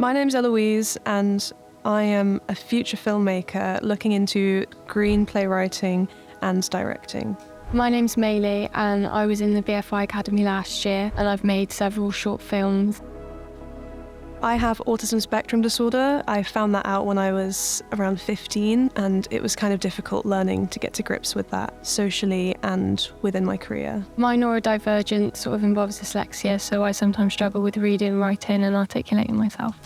My name's Eloise, and I am a future filmmaker looking into green playwriting and directing. My name's Maylee, and I was in the BFI Academy last year, and I've made several short films. I have autism spectrum disorder. I found that out when I was around 15, and it was kind of difficult learning to get to grips with that socially and within my career. My neuro-divergent sort of involves dyslexia, so I sometimes struggle with reading, writing and articulating myself.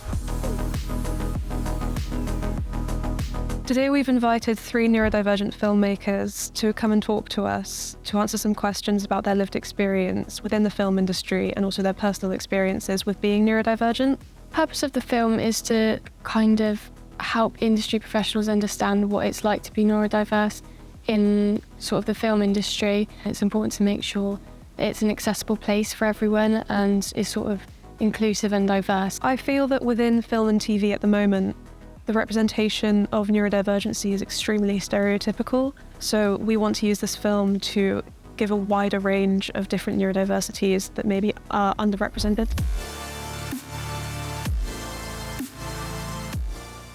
Today we've invited 3 neurodivergent filmmakers to come and talk to us, to answer some questions about their lived experience within the film industry and also their personal experiences with being neurodivergent. The purpose of the film is to kind of help industry professionals understand what it's like to be neurodiverse in sort of the film industry. It's important to make sure that it's an accessible place for everyone and is sort of inclusive and diverse. I feel that within film and TV at the moment, the representation of neurodivergency is extremely stereotypical, so we want to use this film to give a wider range of different neurodiversities that maybe are underrepresented.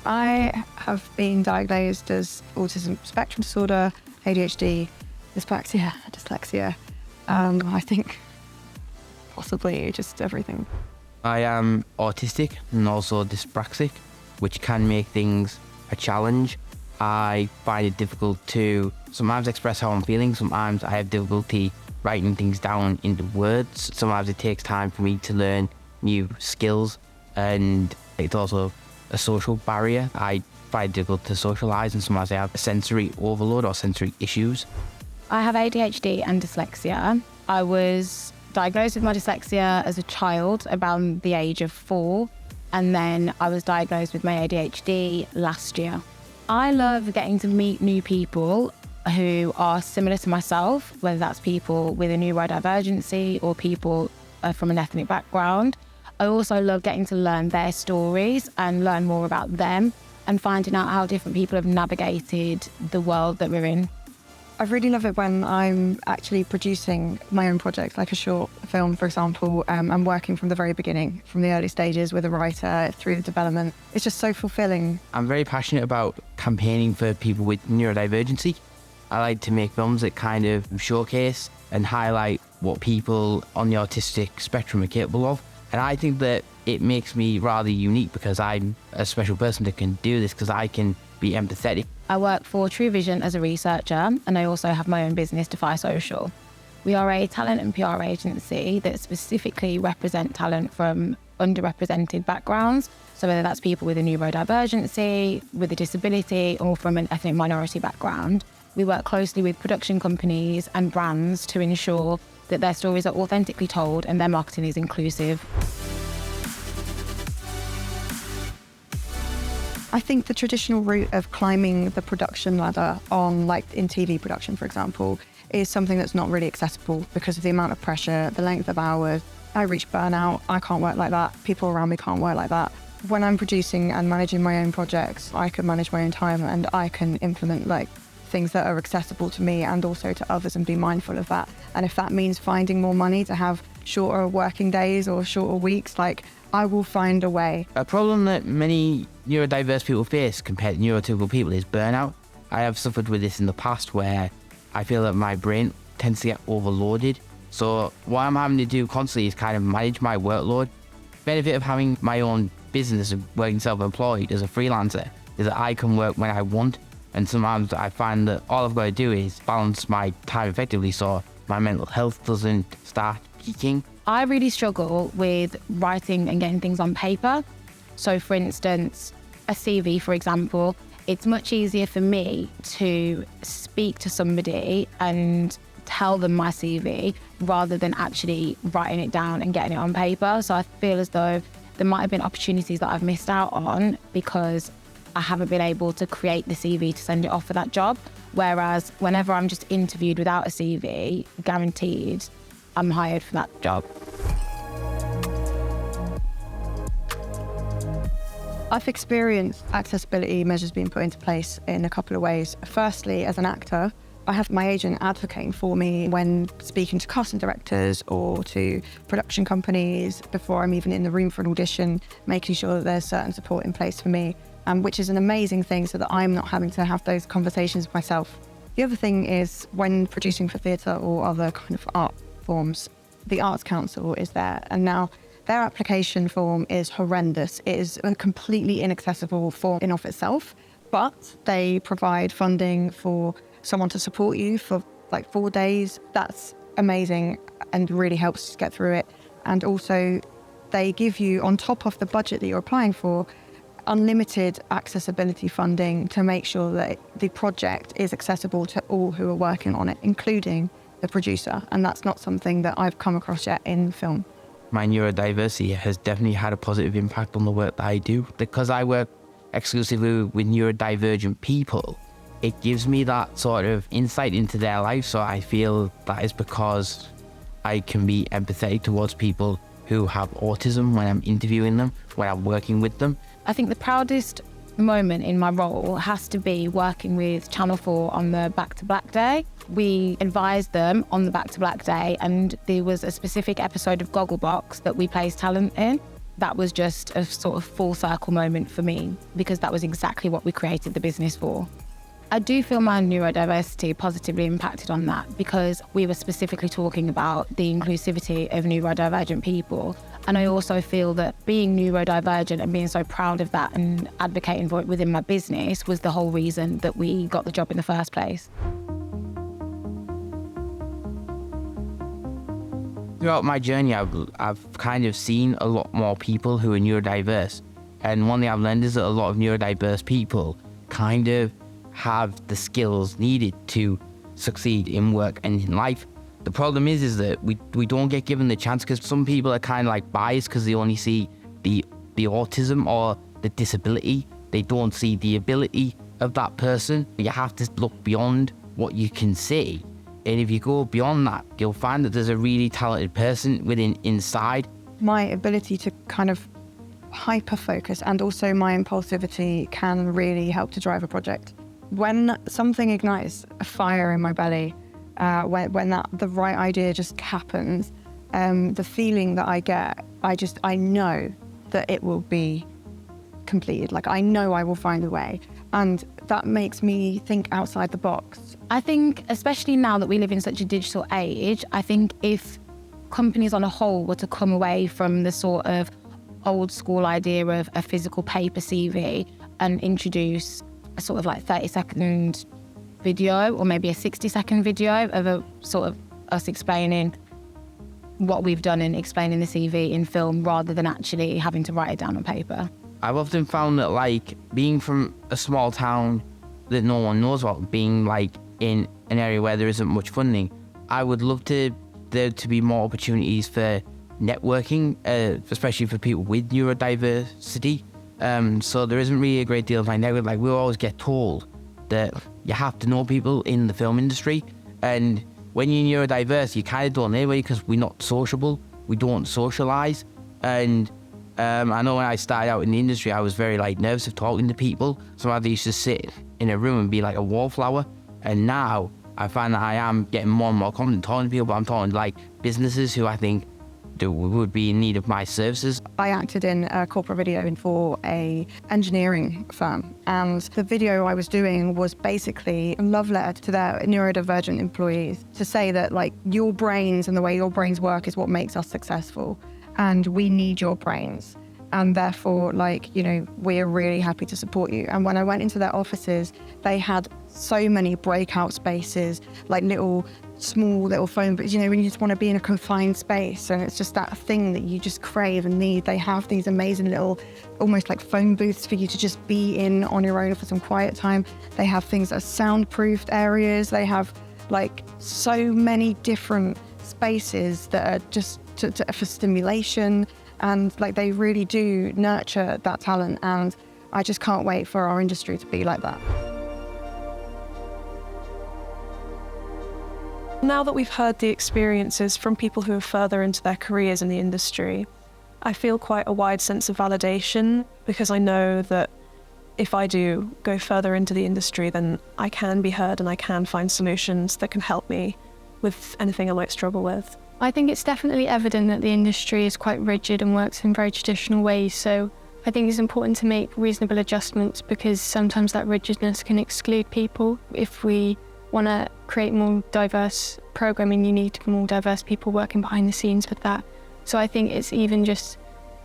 I have been diagnosed as autism spectrum disorder, ADHD, dyslexia, I think possibly just everything. I am autistic and also dyspraxic, which can make things a challenge. I find it difficult to sometimes express how I'm feeling. Sometimes I have difficulty writing things down into words. Sometimes it takes time for me to learn new skills, and it's also a social barrier. I find it difficult to socialise, and sometimes I have sensory overload or sensory issues. I have ADHD and dyslexia. I was diagnosed with my dyslexia as a child, around the age of 4. And then I was diagnosed with my ADHD last year. I love getting to meet new people who are similar to myself, whether that's people with a neurodivergency or people from an ethnic background. I also love getting to learn their stories and learn more about them and finding out how different people have navigated the world that we're in. I really love it when I'm actually producing my own project, like a short film, for example. I'm working from the very beginning, from the early stages with a writer through the development. It's just so fulfilling. I'm very passionate about campaigning for people with neurodivergency. I like to make films that kind of showcase and highlight what people on the autistic spectrum are capable of. And I think that it makes me rather unique because I'm a special person that can do this, because I can be empathetic. I work for True Vision as a researcher, and I also have my own business, Defy Social. We are a talent and PR agency that specifically represent talent from underrepresented backgrounds. So whether that's people with a neurodivergency, with a disability, or from an ethnic minority background. We work closely with production companies and brands to ensure that their stories are authentically told and their marketing is inclusive. I think the traditional route of climbing the production ladder on, like in TV production, for example, is something that's not really accessible because of the amount of pressure, the length of hours. I reach burnout. I can't work like that. People around me can't work like that. When I'm producing and managing my own projects, I can manage my own time and I can implement things that are accessible to me and also to others and be mindful of that. And if that means finding more money to have shorter working days or shorter weeks, I will find a way. A problem that many neurodiverse people face compared to neurotypical people is burnout. I have suffered with this in the past where I feel that my brain tends to get overloaded. So what I'm having to do constantly is kind of manage my workload. The benefit of having my own business and working self-employed as a freelancer is that I can work when I want. And sometimes I find that all I've got to do is balance my time effectively so my mental health doesn't start peaking. I really struggle with writing and getting things on paper. So for instance, a CV, for example, it's much easier for me to speak to somebody and tell them my CV rather than actually writing it down and getting it on paper. So I feel as though there might have been opportunities that I've missed out on because I haven't been able to create the CV to send it off for that job. Whereas whenever I'm just interviewed without a CV, guaranteed I'm hired for that job. I've experienced accessibility measures being put into place in a couple of ways. Firstly, as an actor, I have my agent advocating for me when speaking to casting directors or to production companies before I'm even in the room for an audition, making sure that there's certain support in place for me, which is an amazing thing so that I'm not having to have those conversations myself. The other thing is when producing for theatre or other kind of art forms, the Arts Council is there, and now their application form is horrendous. It is a completely inaccessible form in of itself, but they provide funding for someone to support you for like 4 days. That's amazing and really helps get through it. And also they give you, on top of the budget that you're applying for, unlimited accessibility funding to make sure that the project is accessible to all who are working on it, including the producer. And that's not something that I've come across yet in film. My neurodiversity has definitely had a positive impact on the work that I do. Because I work exclusively with neurodivergent people, it gives me that sort of insight into their life. So I feel that is because I can be empathetic towards people who have autism when I'm interviewing them, when I'm working with them. I think the proudest moment in my role has to be working with Channel 4 on the Back to Black Day. We advised them on the Back to Black Day, and there was a specific episode of Gogglebox that we placed talent in. That was just a sort of full circle moment for me, because that was exactly what we created the business for. I do feel my neurodiversity positively impacted on that, because we were specifically talking about the inclusivity of neurodivergent people. And I also feel that being neurodivergent and being so proud of that and advocating for it within my business was the whole reason that we got the job in the first place. Throughout my journey, I've kind of seen a lot more people who are neurodiverse. And one thing I've learned is that a lot of neurodiverse people kind of have the skills needed to succeed in work and in life. The problem is that we don't get given the chance, because some people are kind of like biased because they only see the autism or the disability. They don't see the ability of that person. You have to look beyond what you can see. And if you go beyond that, you'll find that there's a really talented person inside. My ability to kind of hyper-focus and also my impulsivity can really help to drive a project. When something ignites a fire in my belly, when the right idea just happens, the feeling that I get, I know that it will be completed. Like, I know I will find a way. And that makes me think outside the box. I think, especially now that we live in such a digital age, I think if companies on a whole were to come away from the sort of old school idea of a physical paper CV and introduce a sort of like 30-second video or maybe a 60-second video of a sort of us explaining what we've done and explaining the CV in film rather than actually having to write it down on paper. I've often found that, like, being from a small town that no one knows about, being like in an area where there isn't much funding, I would love there to be more opportunities for networking, especially for people with neurodiversity. So there isn't really a great deal of my network. Like, we always get told that you have to know people in the film industry, and when you're neurodiverse, you kind of don't anyway, because we're not sociable. We don't socialize. And I know when I started out in the industry, I was very nervous of talking to people. So I used to sit in a room and be like a wallflower. And now I find that I am getting more and more confident talking to people, but I'm talking to businesses who I think would be in need of my services. I acted in a corporate video for a engineering firm, and the video I was doing was basically a love letter to their neurodivergent employees to say that your brains and the way your brains work is what makes us successful, and we need your brains. And therefore, we're really happy to support you. And when I went into their offices, they had so many breakout spaces, small little phone booths, when you just want to be in a confined space. And it's just that thing that you just crave and need. They have these amazing little, almost like phone booths for you to just be in on your own for some quiet time. They have things that are soundproofed areas. They have so many different spaces that are just for stimulation. And they really do nurture that talent, and I just can't wait for our industry to be like that. Now that we've heard the experiences from people who are further into their careers in the industry, I feel quite a wide sense of validation, because I know that if I do go further into the industry, then I can be heard and I can find solutions that can help me with anything I might struggle with. I think it's definitely evident that the industry is quite rigid and works in very traditional ways, so I think it's important to make reasonable adjustments because sometimes that rigidness can exclude people. If we want to create more diverse programming, you need more diverse people working behind the scenes with that. So I think it's even just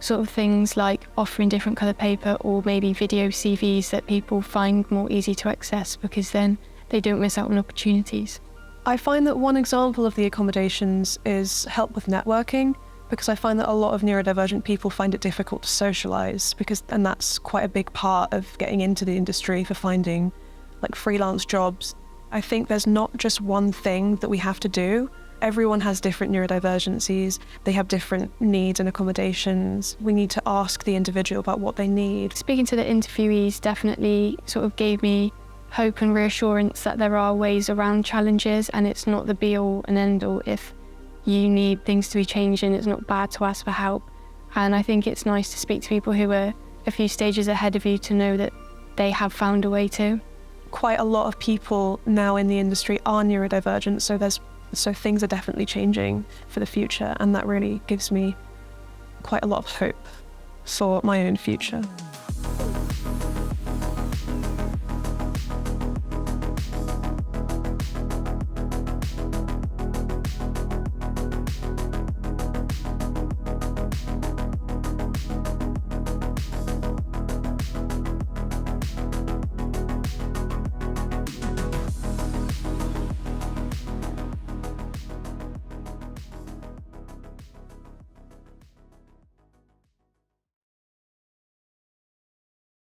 sort of things like offering different colour paper or maybe video CVs that people find more easy to access because then they don't miss out on opportunities. I find that one example of the accommodations is help with networking, because I find that a lot of neurodivergent people find it difficult to socialise, and that's quite a big part of getting into the industry for finding like freelance jobs. I think there's not just one thing that we have to do. Everyone has different neurodivergencies, they have different needs and accommodations. We need to ask the individual about what they need. Speaking to the interviewees definitely sort of gave me hope and reassurance that there are ways around challenges and it's not the be-all and end-all. If you need things to be changing, it's not bad to ask for help. And I think it's nice to speak to people who are a few stages ahead of you to know that they have found a way to. Quite a lot of people now in the industry are neurodivergent, so things are definitely changing for the future, and that really gives me quite a lot of hope for my own future.